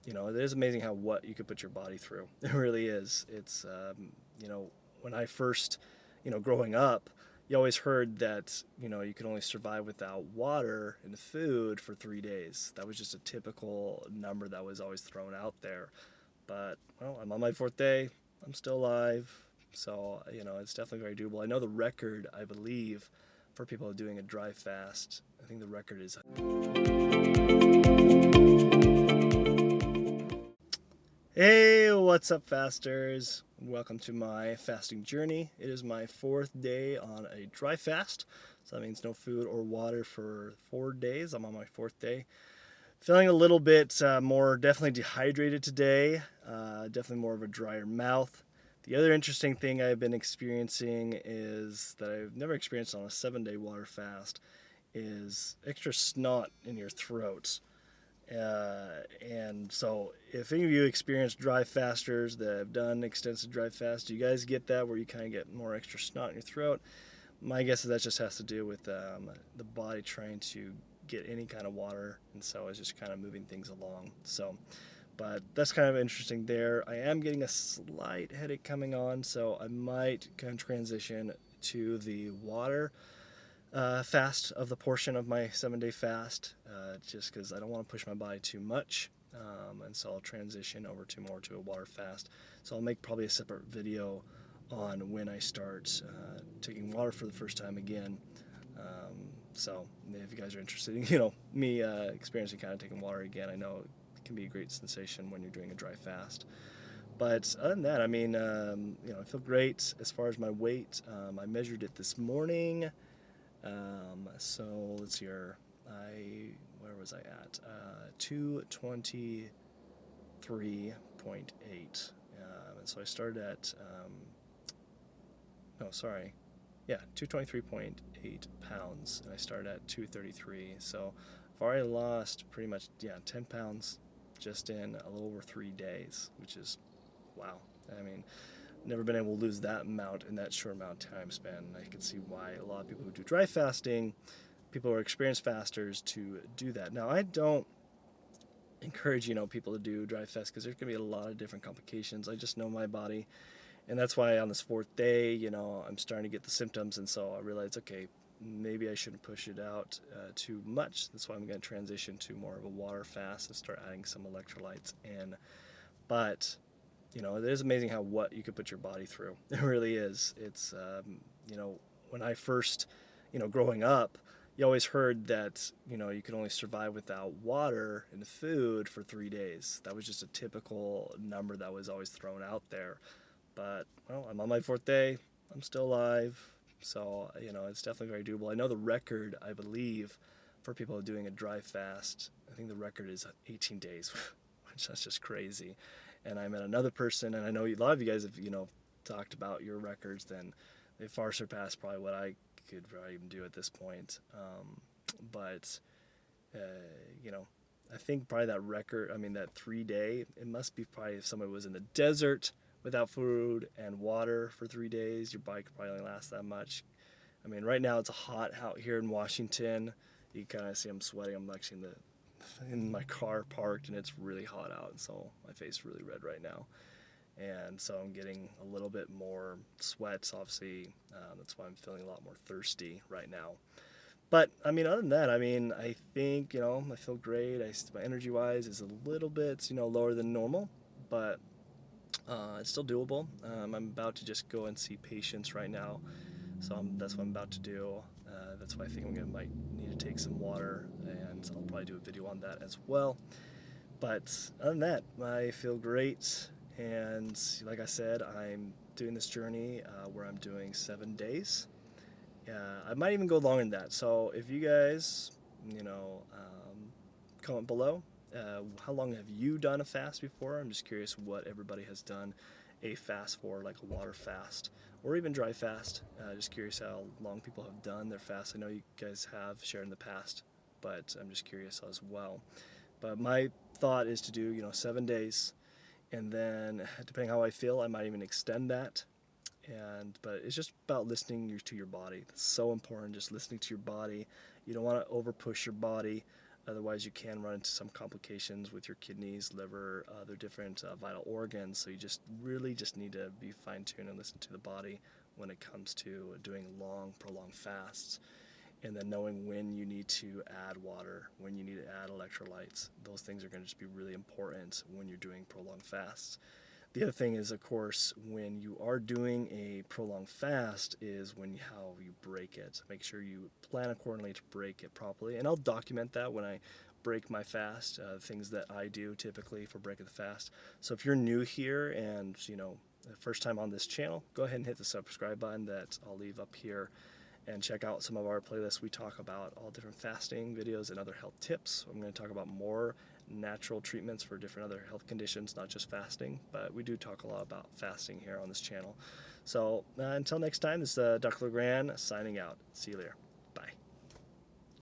it is amazing how what you could put your body through. It really is. When I first, growing up, you always heard that, you could only survive without water and food for 3 days. That was just a typical number that was always thrown out there. But, well, I'm on my fourth day. I'm still alive. So, it's definitely very doable. I know the record, I believe, for people doing a dry fast, I think the record is. Hey, what's up, fasters? Welcome to my fasting journey. It is my fourth day on a dry fast, so that means no food or water for 4 days. I'm on my fourth day. Feeling a little bit more definitely dehydrated today, definitely more of a drier mouth. The other interesting thing I've been experiencing is that I've never experienced on a 7-day water fast is extra snot in your throat. And so if any of you experience dry fasters that have done extensive dry fast, do you guys get that where you kind of get more extra snot in your throat? My guess is that just has to do with the body trying to get any kind of water, and so it's just kind of moving things along. But that's kind of interesting there. I am getting a slight headache coming on, so I might kind of transition to the water fast of the portion of my 7-day fast, just because I don't want to push my body too much, and so I'll transition over to a water fast. So I'll make probably a separate video on when I start taking water for the first time again. So if you guys are interested in me experiencing kind of taking water again, I know it can be a great sensation when you're doing a dry fast. But other than that, I feel great as far as my weight. I measured it this morning. So let's see here. Where was I at? 223.8. And so I started at, no, sorry. Yeah, 223.8 pounds. And I started at 233. So I've already lost pretty much, 10 pounds just in a little over 3 days, which is, wow. Never been able to lose that amount in that short amount of time span. I can see why a lot of people who do dry fasting, people who are experienced fasters, to do that. Now, I don't encourage people to do dry fast because there's going to be a lot of different complications. I just know my body, and that's why on this fourth day, I'm starting to get the symptoms, and so I realized, okay, maybe I shouldn't push it out too much. That's why I'm going to transition to more of a water fast and start adding some electrolytes in. But it is amazing how what you could put your body through. It really is. It's, when I first, growing up, you always heard that, you could only survive without water and food for 3 days. That was just a typical number that was always thrown out there. But, well, I'm on my fourth day. I'm still alive. So, it's definitely very doable. I know the record, I believe, for people doing a dry fast, I think the record is 18 days, which that's just crazy. And I met another person, and I know a lot of you guys have, talked about your records, then they far surpass probably what I could probably even do at this point. But I think probably that record, that 3-day, it must be probably if somebody was in the desert without food and water for 3 days, your body could probably only last that much. Right now it's hot out here in Washington. You kind of see I'm sweating. I'm actually in my car parked, and it's really hot out, so my face is really red right now, and so I'm getting a little bit more sweat, obviously. That's why I'm feeling a lot more thirsty right now. But other than that, I think I feel great. My energy wise is a little bit lower than normal, but it's still doable. I'm about to just go and see patients right now, so that's what I'm about to do. That's why I think might need to take some water, and I'll probably do a video on that as well. But other than that, I feel great, and like I said, I'm doing this journey where I'm doing 7 days. I might even go longer than that. So if you guys, comment below, how long have you done a fast before? I'm just curious what everybody has done a fast for, like a water fast or even dry fast. Just curious how long people have done their fast. I know you guys have shared in the past, but I'm just curious as well. But my thought is to do 7 days, and then depending how I feel, I might even extend that. But it's just about listening to your body. It's so important, just listening to your body. You don't want to over push your body. Otherwise, you can run into some complications with your kidneys, liver, other different vital organs. So you just really just need to be fine-tuned and listen to the body when it comes to doing long, prolonged fasts. And then knowing when you need to add water, when you need to add electrolytes. Those things are going to just be really important when you're doing prolonged fasts. The other thing is, of course, when you are doing a prolonged fast is how you break it. Make sure you plan accordingly to break it properly. And I'll document that when I break my fast, things that I do typically for breaking the fast. So if you're new here and, the first time on this channel, go ahead and hit the subscribe button that I'll leave up here and check out some of our playlists. We talk about all different fasting videos and other health tips. I'm going to talk about more natural treatments for different other health conditions, not just fasting, but we do talk a lot about fasting here on this channel. So until next time, this is Dr. LeGrand signing out. See you later.